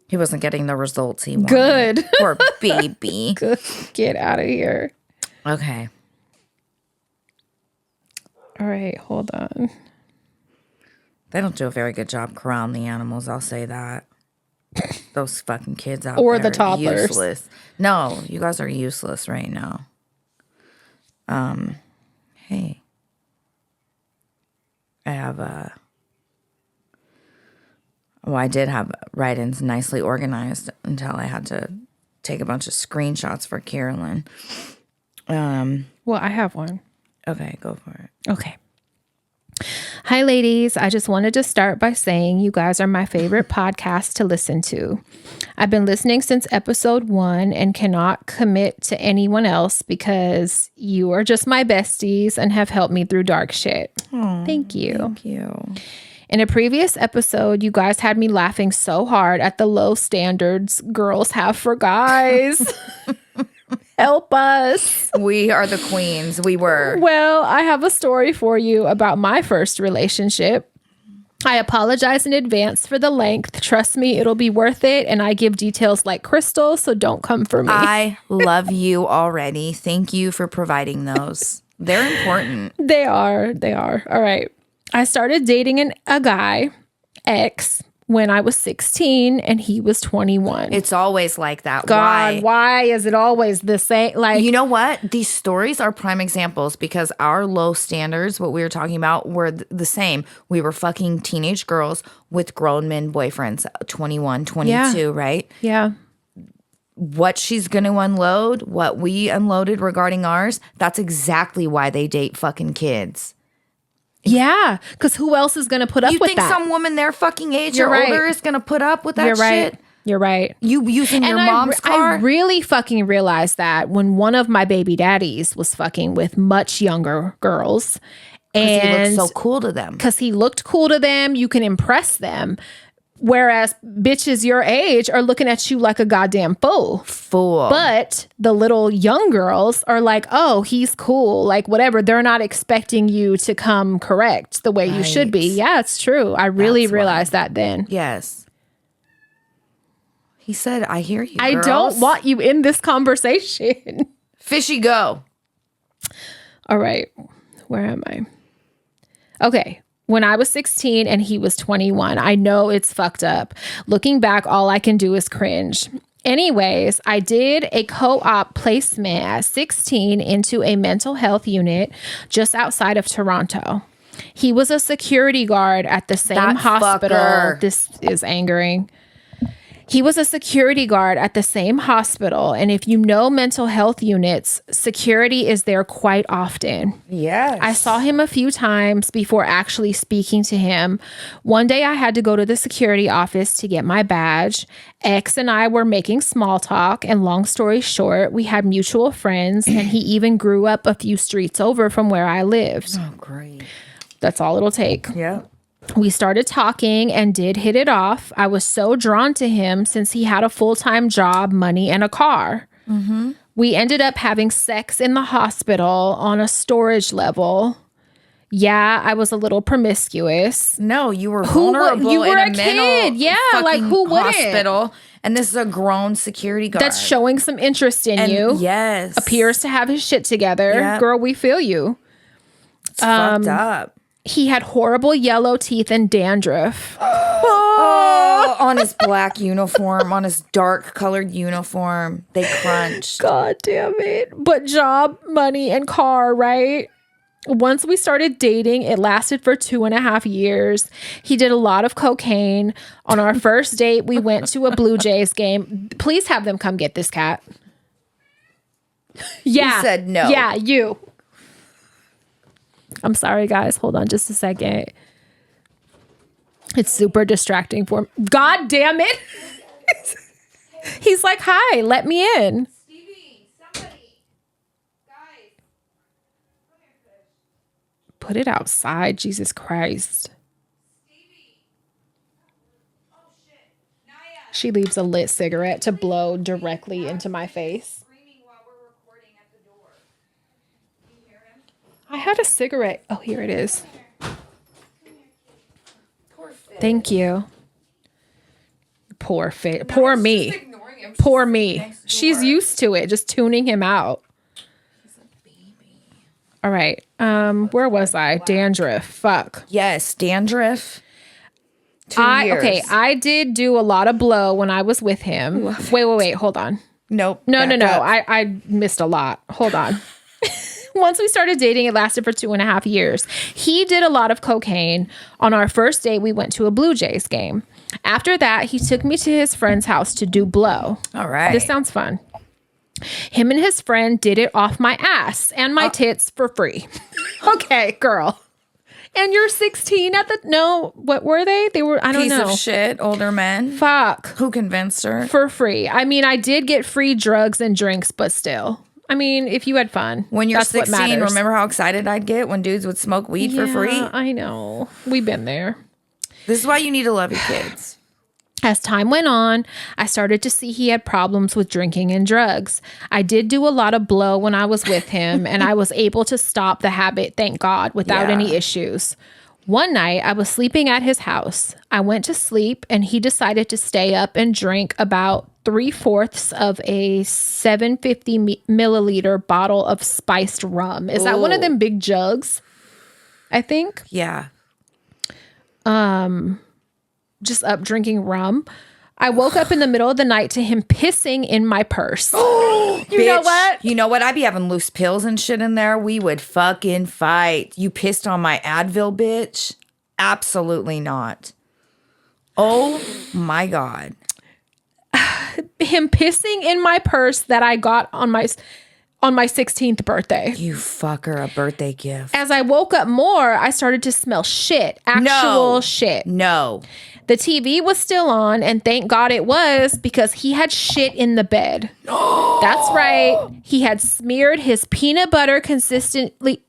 He wasn't getting the results he wanted. Good. Poor baby. Good. Get out of here. Okay. All right, hold on. They don't do a very good job corralling the animals, I'll say that. Those fucking kids out there. Or the toddlers. Useless. No, you guys are useless right now. Hey. I have I did have write-ins nicely organized until I had to take a bunch of screenshots for Carolyn. Well, I have one. Okay, go for it. Okay. Hi, ladies. I just wanted to start by saying you guys are my favorite podcast to listen to. I've been listening since episode 1 and cannot commit to anyone else because you are just my besties and have helped me through dark shit. Aww, thank you. Thank you. In a previous episode, you guys had me laughing so hard at the low standards girls have for guys. Help us. We are the queens. We were. Well, I have a story for you about my first relationship. I apologize in advance for the length. Trust me, it'll be worth it. And I give details like crystal, so don't come for me. I love you already. Thank you for providing those. They're important. They are. All right. I started dating a guy, ex, when I was 16 and he was 21. It's always like that. God, why is it always the same? Like, you know what? These stories are prime examples because our low standards, what we were talking about, were the same. We were fucking teenage girls with grown men boyfriends, 21, 22, right? Yeah. What she's going to unload, what we unloaded regarding ours, that's exactly why they date fucking kids. Yeah, because who else is going to put up with that? You think some woman their fucking age or older is going to put up with that shit? You're right. You using your mom's car? I really fucking realized that when one of my baby daddies was fucking with much younger girls. And he looked so cool to them. Because he looked cool to them. You can impress them. Whereas bitches your age are looking at you like a goddamn fool. But the little young girls are like, oh, he's cool. Like, whatever. They're not expecting you to come correct the way you should be. Yeah, it's true. I really realized that then. Yes. He said, I hear you, I don't want you in this conversation. Fishy, go. All right. Where am I? Okay. When I was 16 and he was 21, I know it's fucked up. Looking back, all I can do is cringe. Anyways, I did a co-op placement at 16 into a mental health unit just outside of Toronto. He was a security guard at the same hospital. Fucker. This is angering. He was a security guard at the same hospital. And if you know mental health units, security is there quite often. Yes. I saw him a few times before actually speaking to him. One day I had to go to the security office to get my badge. X and I were making small talk. And long story short, we had mutual friends. And he even grew up a few streets over from where I lived. Oh, great. That's all it'll take. Yeah. We started talking and did hit it off. I was so drawn to him since he had a full-time job, money, and a car. Mm-hmm. We ended up having sex in the hospital on a storage level. Yeah, I was a little promiscuous. No, you were vulnerable. You were in a kid. Yeah, like who wouldn't? Hospital, and this is a grown security guard that's showing some interest in you. Yes, appears to have his shit together. Yep. Girl, we feel you. It's fucked up. He had horrible yellow teeth and dandruff. Oh, on his black uniform, on his dark colored uniform. They crunched. God damn it. But job, money, and car, right? Once we started dating, it lasted for 2.5 years. He did a lot of cocaine. On our first date, we went to a Blue Jays game. Please have them come get this cat. Yeah. He said no. Yeah, you. I'm sorry, guys. Hold on just a second. It's super distracting for me. God damn it. He's like, hi, let me in. Stevie, somebody. Guys. Come here, fish. Put it outside, Jesus Christ. Stevie. Oh, shit. Naya. She leaves a lit cigarette to blow directly into my face. Screaming while we're recording at the door. Can you hear him? I had a cigarette. Oh, here it is. Thank you. Poor face. Poor me. Poor me. She's used to it. Just tuning him out. He's a baby. All right. Where was I? Dandruff. Fuck. Yes, dandruff. 2 years. Okay. I did do a lot of blow when I was with him. Wait. Hold on. Nope. No. I missed a lot. Hold on. Once we started dating, it lasted for 2.5 years. He did a lot of cocaine. On our first date, we went to a Blue Jays game. After that, he took me to his friend's house to do blow. All right. This sounds fun. Him and his friend did it off my ass and my tits for free. Okay, girl. And you're 16 at the... No, what were they? They were... I don't know. Piece of shit, older men. Fuck. Who convinced her? For free. I mean, I did get free drugs and drinks, but still... I mean, if you had fun. When you're that's 16, remember how excited I'd get when dudes would smoke weed for free? I know. We've been there. This is why you need to love your kids. As time went on, I started to see he had problems with drinking and drugs. I did do a lot of blow when I was with him, and I was able to stop the habit, thank God, without any issues. One night, I was sleeping at his house. I went to sleep, and he decided to stay up and drink about 3/4 of a 750 milliliter bottle of spiced rum. Is that one of them big jugs? I think. Yeah. just up drinking rum. I woke up in the middle of the night to him pissing in my purse. You know what? You know what? I'd be having loose pills and shit in there. We would fucking fight. You pissed on my Advil, bitch? Absolutely not. Oh my God. Him pissing in my purse that I got on my 16th birthday. You fucker, a birthday gift. As I woke up more, I started to smell shit. Actual shit. No. The TV was still on, and thank God it was, because he had shit in the bed. That's right. He had smeared his peanut butter consistency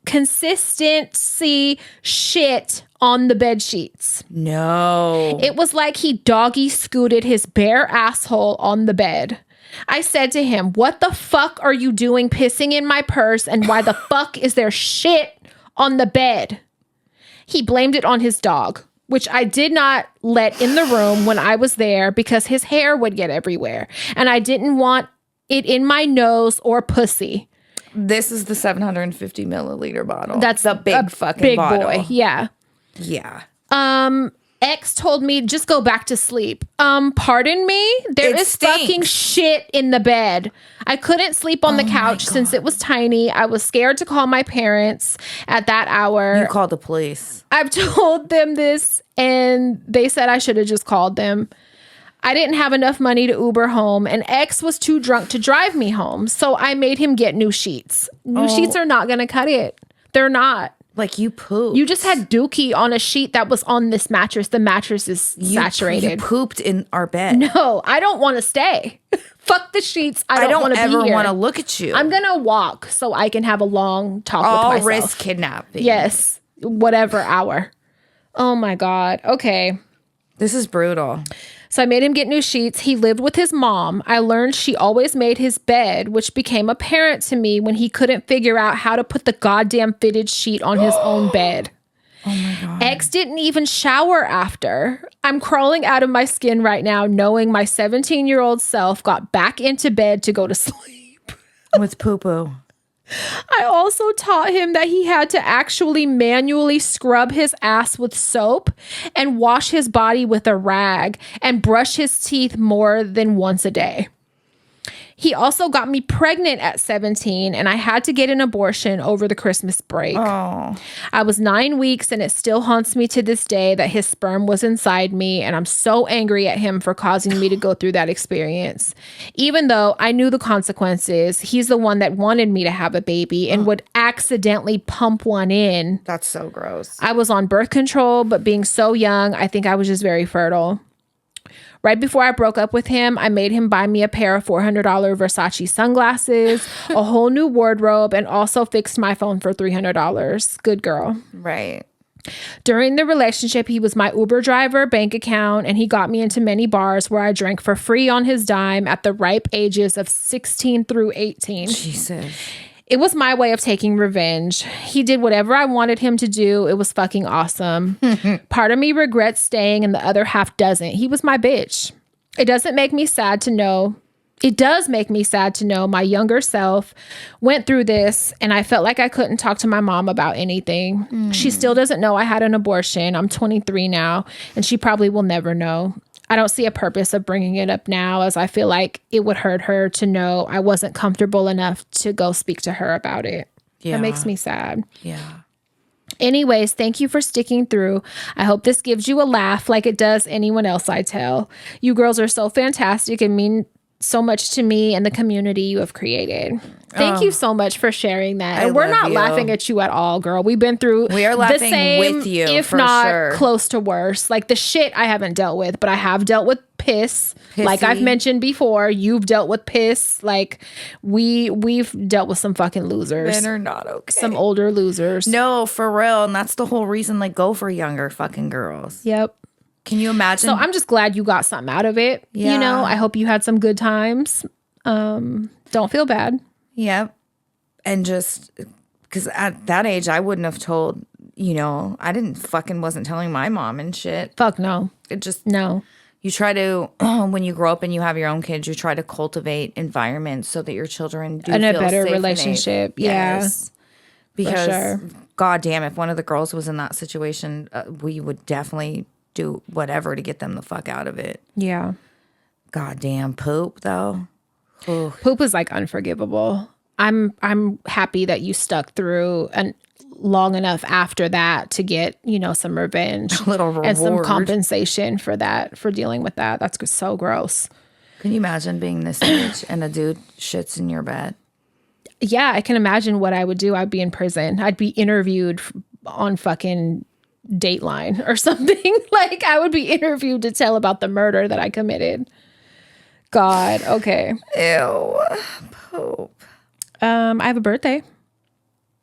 shit on the bed sheets. No. It was like he doggy scooted his bare asshole on the bed. I said to him, "What the fuck are you doing pissing in my purse, and why the fuck is there shit on the bed?" He blamed it on his dog, which I did not let in the room when I was there because his hair would get everywhere, and I didn't want it in my nose or pussy. This is the 750 milliliter bottle. That's the big fucking big bottle. boy. Yeah. Yeah. X told me, "Just go back to sleep." Pardon me? There It is stinks. fucking shit in the bed. I couldn't sleep on the couch since it was tiny. I was scared to call my parents at that hour. You called the police. I've told them this, and they said I should have just called them. I didn't have enough money to Uber home, and X was too drunk to drive me home. So I made him get new sheets. New sheets are not going to cut it. They're not. Like you pooped. You just had dookie on a sheet that was on this mattress. The mattress is saturated. You pooped in our bed. No, I don't want to stay. Fuck the sheets. I don't want to be here. ever want to look at you. I'm going to walk so I can have a long talk with I'll myself. risk kidnapping. Yes. Whatever hour. Oh my God. Okay. This is brutal. So I made him get new sheets. He lived with his mom. I learned she always made his bed, which became apparent to me when he couldn't figure out how to put the goddamn fitted sheet on his own bed. Oh my God. X didn't even shower after. I'm crawling out of my skin right now, knowing my 17-year-old self got back into bed to go to sleep. With poo-poo. I also taught him that he had to actually manually scrub his ass with soap and wash his body with a rag and brush his teeth more than once a day. He also got me pregnant at 17, and I had to get an abortion over the Christmas break. Oh. I was 9 weeks, and it still haunts me to this day that his sperm was inside me, and I'm so angry at him for causing me to go through that experience. Even though I knew the consequences, he's the one that wanted me to have a baby and would accidentally pump one in. That's so gross. I was on birth control, but being so young, I think I was just very fertile. Right before I broke up with him, I made him buy me a pair of $400 Versace sunglasses, a whole new wardrobe, and also fixed my phone for $300. Good girl. Right. During the relationship, he was my Uber driver, bank account, and he got me into many bars where I drank for free on his dime at the ripe ages of 16 through 18. Jesus. It was my way of taking revenge. He did whatever I wanted him to do. It was fucking awesome. Part of me regrets staying and the other half doesn't. He was my bitch. It does make me sad to know my younger self went through this, and I felt like I couldn't talk to my mom about anything. She still doesn't know I had an abortion. I'm 23 now, and she probably will never know. I don't see a purpose of bringing it up now, as I feel like it would hurt her to know I wasn't comfortable enough to go speak to her about it. Yeah. That makes me sad. Yeah. Anyways, thank you for sticking through. I hope this gives you a laugh like it does anyone else I tell. You girls are so fantastic and mean so much to me and the community you have created. Thank you so much for sharing that. And we're not laughing at you at all, girl. We've been through We are laughing the same, with you, if for not sure. close to worse. Like the shit I haven't dealt with, but I have dealt with piss. Like I've mentioned before, you've dealt with piss. Like we've dealt with some fucking losers. Men are not okay. Some older losers. No, for real. And that's the whole reason, like, go for younger fucking girls. Yep. Can you imagine? So I'm just glad you got something out of it. Yeah. You know, I hope you had some good times. Don't feel bad. Yep. And just because at that age, I wouldn't have told, wasn't telling my mom and shit. Fuck no. It just, No. you try to, when you grow up and you have your own kids, you try to cultivate environments so that your children do And a feel better safe and relationship. Yes. Yeah. Because, sure. God damn, if one of the girls was in that situation, we would definitely do whatever to get them the fuck out of it. Yeah. Goddamn poop, though. Ooh. Poop is like unforgivable. I'm happy that you stuck through and long enough after that to get, some revenge. A little reward. And some compensation for that, for dealing with that. That's so gross. Can you imagine being this age and a dude shits in your bed? Yeah, I can imagine what I would do. I'd be in prison. I'd be interviewed on fucking Dateline or something. Like, I would be interviewed to tell about the murder that I committed. God, okay. Ew. Poop. I have a birthday.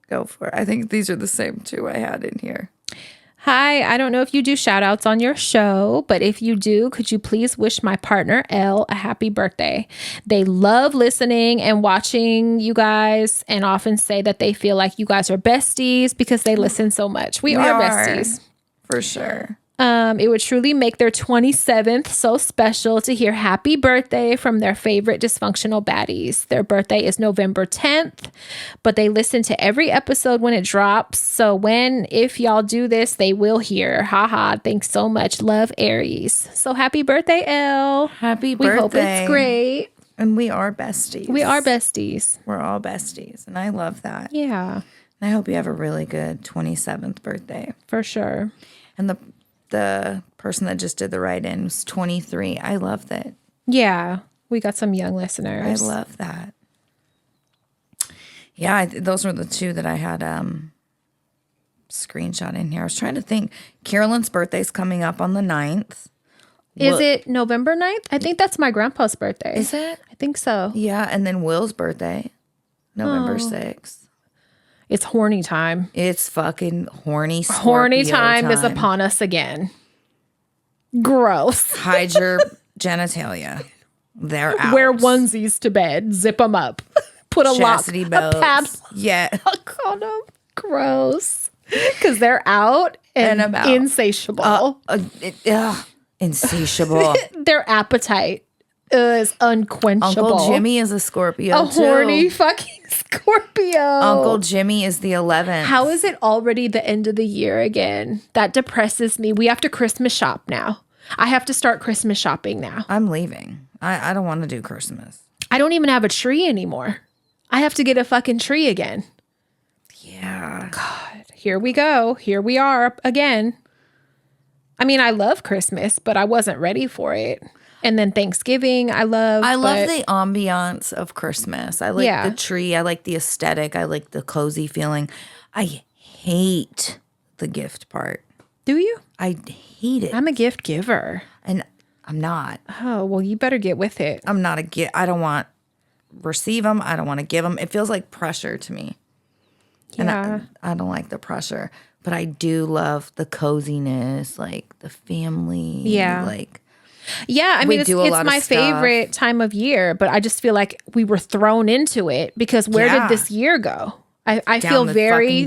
Go for it. I think these are the same two I had in here. Hi, I don't know if you do shout outs on your show, but if you do, could you please wish my partner, Elle, a happy birthday? They love listening and watching you guys and often say that they feel like you guys are besties because they listen so much. We are besties. For sure. It would truly make their 27th so special to hear happy birthday from their favorite dysfunctional baddies. Their birthday is November 10th, but they listen to every episode when it drops. So if y'all do this, they will hear. Haha. Thanks so much. Love, Aries. So happy birthday, Elle. Happy birthday. We hope it's great. And we are besties. We are besties. We're all besties. And I love that. Yeah. And I hope you have a really good 27th birthday. For sure. And the person that just did the write-in was 23. I love that. Yeah. We got some young listeners. I love that. Yeah, those were the two that I had screenshot in here. I was trying to think. Carolyn's birthday's coming up on the 9th. Is it November 9th? I think that's my grandpa's birthday. Is it? I think so. Yeah, and then Will's birthday, November 6th. It's horny time. It's fucking horny Scorpio Horny time is upon us again. Gross. Hide your genitalia. They're out. Wear onesies to bed. Zip them up. Put a Chastity belts. a pad Yeah. on them. Gross. Because they're out and about. Insatiable. Insatiable. Their appetite is unquenchable. Uncle Jimmy is a Scorpio, A horny fucking Scorpio. Uncle Jimmy is the 11th. How is it already the end of the year again? That depresses me. We have to Christmas shop now. I have to start Christmas shopping now. I'm leaving. I don't want to do Christmas. I don't even have a tree anymore. I have to get a fucking tree again. Yeah. God, here we go. Here we are again. I mean, I love Christmas, but I wasn't ready for it. And then Thanksgiving, I love the ambiance of Christmas. I like the tree. I like the aesthetic. I like the cozy feeling. I hate the gift part. Do you? I hate it. I'm a gift giver. And I'm not. Oh, well, you better get with it. I'm not a gift. I don't want receive them. I don't want to give them. It feels like pressure to me. Yeah. And I don't like the pressure. But I do love the coziness, like the family. Yeah. Like. Yeah, I mean, it's my favorite time of year, but I just feel like we were thrown into it because where did this year go? I feel very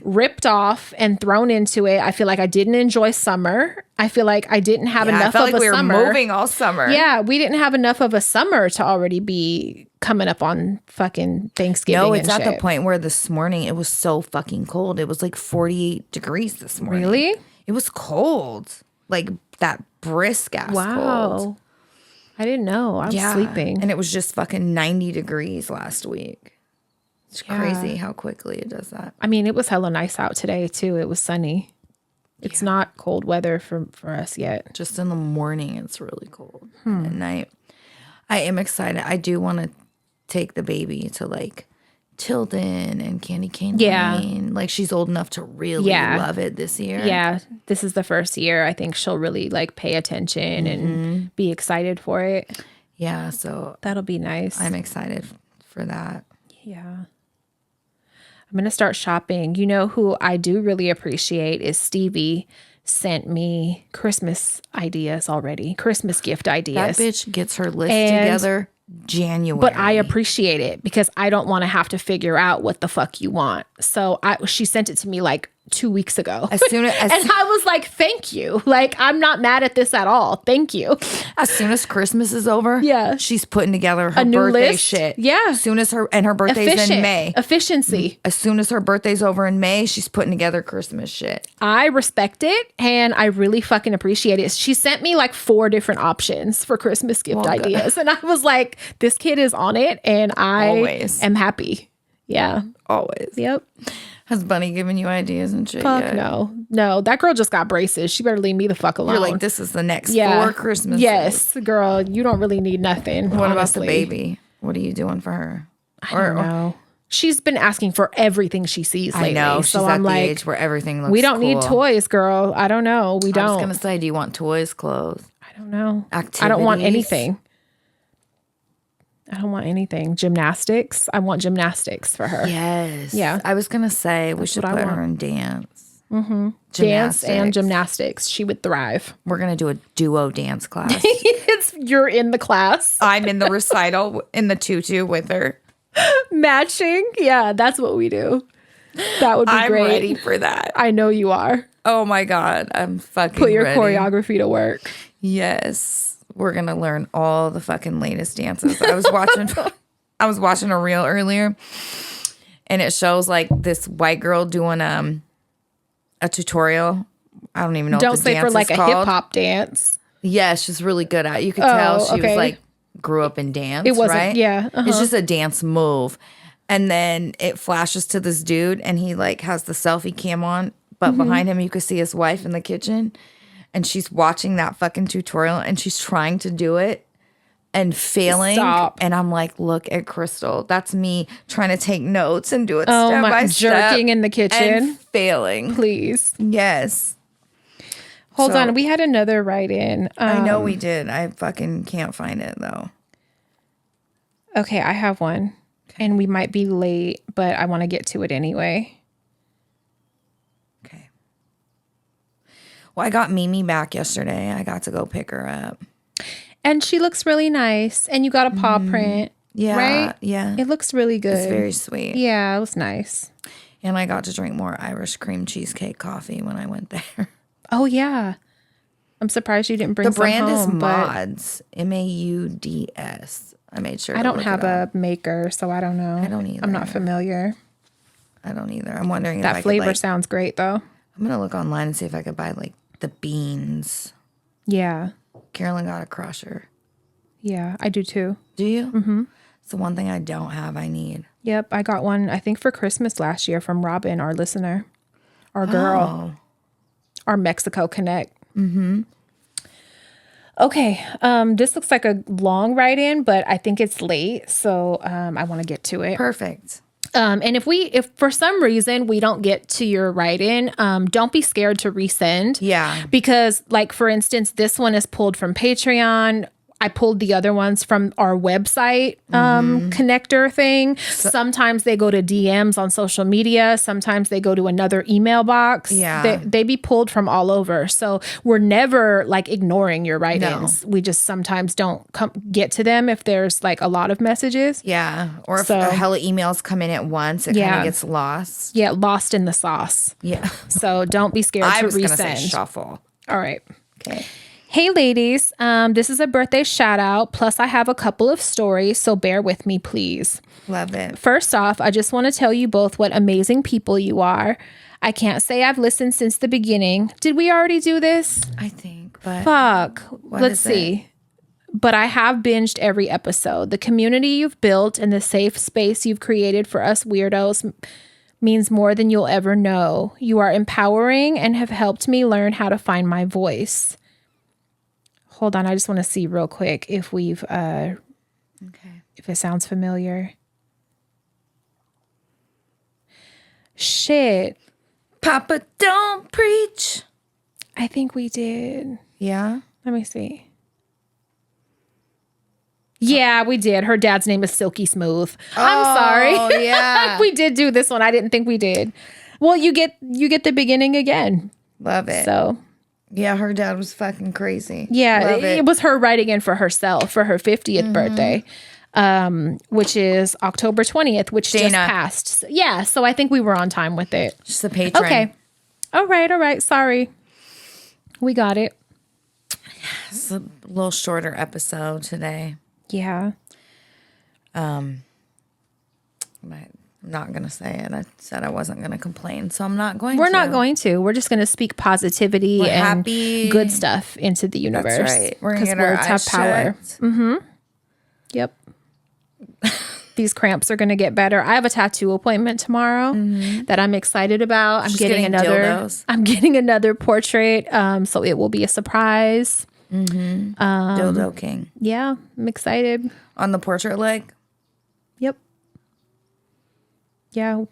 ripped off and thrown into it. I feel like I didn't enjoy summer. I feel like I didn't have enough of a summer. We were moving all summer. Yeah, we didn't have enough of a summer to already be coming up on fucking Thanksgiving. No, it's at the point where this morning it was so fucking cold. It was like 48 degrees this morning. Really? It was cold. Like that brisk ass cold. I didn't know. I was sleeping. And it was just fucking 90 degrees last week. It's crazy how quickly it does that. I mean, it was hella nice out today too. It was sunny. It's not cold weather for us yet. Just in the morning, it's really cold. At night. I am excited. I do want to take the baby to like Tilden and Candy Cane Lane. Like she's old enough to really love it this year. Yeah. This is the first year I think she'll really like pay attention and be excited for it. Yeah. So that'll be nice. I'm excited for that. Yeah. I'm going to start shopping. You know who I do really appreciate is Stevie sent me Christmas ideas already. Christmas gift ideas. That bitch gets her list together January. But I appreciate it because I don't want to have to figure out what the fuck you want. So she sent it to me like 2 weeks ago. As soon as and I was like, thank you. Like, I'm not mad at this at all. Thank you. as soon as Christmas is over, Yeah. she's putting together her new birthday list? shit. Yeah. As soon as her birthday's in May. Efficiency. As soon as her birthday's over in May, she's putting together Christmas shit. I respect it and I really fucking appreciate it. She sent me like 4 different options for Christmas gift ideas. And I was like, this kid is on it and I am happy. Yeah. Always. Yep. Has Bunny given you ideas and shit Fuck yet? no. No, that girl just got braces. She better leave me the fuck alone. You're like, this is the next 4 Christmases. Yes, girl, you don't really need nothing. What about honestly. the baby? What are you doing for her? I don't know. She's been asking for everything she sees lately. I know. She's so at I'm the like, age where everything looks we don't cool. need toys, girl. I don't know. We don't. I was going to say, do you want toys, clothes? I don't know. Activities? I don't want anything. I don't want anything. Gymnastics. I want gymnastics for her. Yes. Yeah. I was going to say we should put her in dance. Mm-hmm. Dance and gymnastics. She would thrive. We're going to do a duo dance class. You're in the class. I'm in the recital in the tutu with her. Matching. Yeah, that's what we do. That would be I'm great. ready for that. I know you are. Oh my God. I'm fucking Put your ready. choreography to work. Yes. We're going to learn all the fucking latest dances. I was watching a reel earlier and it shows like this white girl doing a tutorial. I don't even know Don't what the say dance for like is a called. hip hop dance. Yeah, she's really good at it. You could tell she okay. was like grew up in dance. It wasn't, right? yeah. It's just a dance move. And then it flashes to this dude and he like has the selfie cam on, but behind him you could see his wife in the kitchen and she's watching that fucking tutorial and she's trying to do it and failing. Stop. And I'm like, look at Crystal. That's me trying to take notes and do it step by step. Jerking in the kitchen. And failing. Please. Yes. Hold on. We had another write-in. I know we did. I fucking can't find it though. Okay, I have one. And we might be late, but I want to get to it anyway. Okay. Well, I got Mimi back yesterday. I got to go pick her up. And she looks really nice. And you got a paw print. Yeah. Right? Yeah. It looks really good. It's very sweet. Yeah, it was nice. And I got to drink more Irish cream cheesecake coffee when I went there. Oh, yeah. I'm surprised you didn't bring The some brand is home, but Mods. Mauds. I made sure. I don't have a maker, so I don't know. I don't either. I'm not familiar. I don't either. I'm wondering if That I flavor could, like, sounds great, though. I'm going to look online and see if I could buy like the beans. Yeah. Carolyn got a crusher. Yeah, I do too. Do you? Mm-hmm. It's the one thing I don't have. I need. Yep, I got one, I think, for Christmas last year from Robin, our listener. Our girl. Oh. Our Mexico Connect. Mm-hmm. Okay, this looks like a long write-in, but I think it's late, so I want to get to it. Perfect. And if for some reason we don't get to your write-in, don't be scared to resend. Yeah. Because, like, for instance, this one is pulled from Patreon. I pulled the other ones from our website connector thing. Sometimes they go to DMs on social media. Sometimes they go to another email box. Yeah. They be pulled from all over. So we're never like ignoring your write-ins. We just sometimes don't get to them if there's like a lot of messages. Yeah. Or if hella emails come in at once, it kind of gets lost. Yeah, lost in the sauce. Yeah. So don't be scared I to was going to resend. say shuffle. All right. Okay. Hey ladies, this is a birthday shout out. Plus I have a couple of stories, so bear with me, please. Love it. First off, I just want to tell you both what amazing people you are. I can't say I've listened since the beginning. Did we already do this? I think, but Fuck. Let's is see. But I have binged every episode. The community you've built and the safe space you've created for us weirdos means more than you'll ever know. You are empowering and have helped me learn how to find my voice. Hold on, I just want to see real quick if we've if it sounds familiar. Shit. Papa don't preach. I think we did. Yeah. Let me see. Yeah, we did. Her dad's name is Silky Smooth. I'm sorry. Oh, yeah. We did do this one. I didn't think we did. Well, you get the beginning again. Love it. So yeah, her dad was fucking crazy. yeah, Love it was her writing in for herself for her 50th birthday, which is October 20th, which just passed. Yeah, so I think we were on time with it. Just a patron. Okay. All right. Sorry. We got it. It's a little shorter episode today. Yeah. I'm not going to say it. I said I wasn't going to complain, so I'm not going to. We're not going to. We're just going to speak positivity and happy. Good stuff into the universe. That's right. We're going to get words our have eyes power. shut. Yep. These cramps are going to get better. I have a tattoo appointment tomorrow that I'm excited about. I'm getting another portrait. So it will be a surprise. Dildo King. Yeah, I'm excited. On the portrait leg? Yep. Yeah,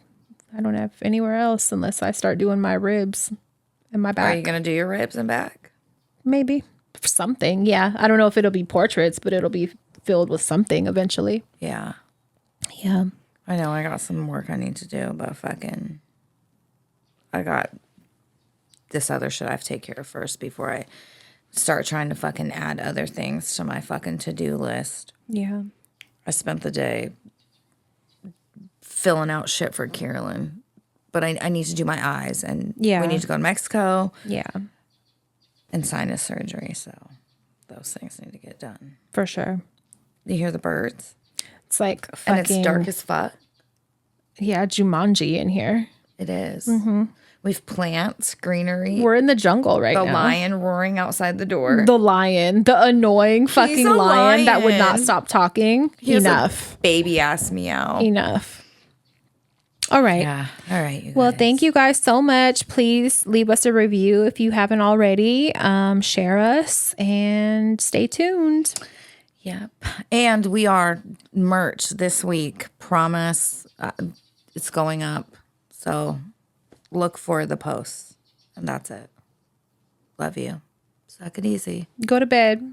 I don't have anywhere else unless I start doing my ribs and my back. Are you going to do your ribs and back? Maybe. Something, yeah. I don't know if it'll be portraits, but it'll be filled with something eventually. Yeah. Yeah. I know I got some work I need to do, but I got this other shit I have to take care of first before I start trying to fucking add other things to my fucking to-do list. Yeah. I spent the day filling out shit for Carolyn, but I need to do my eyes, and we need to go to Mexico. Yeah. And sinus surgery, so those things need to get done. For sure. You hear the birds? It's like fucking... And it's dark as fuck. Yeah, Jumanji in here. It is. We've plants, greenery. We're in the jungle right now. The lion roaring outside the door. The lion. The annoying fucking lion that would not stop talking. Enough. Baby ass meow. Enough. All right. Yeah. All right. You guys. Well, thank you guys so much. Please leave us a review if you haven't already. Share us and stay tuned. Yep. And we are merch this week. Promise. It's going up. So look for the posts. And that's it. Love you. Suck it easy. Go to bed.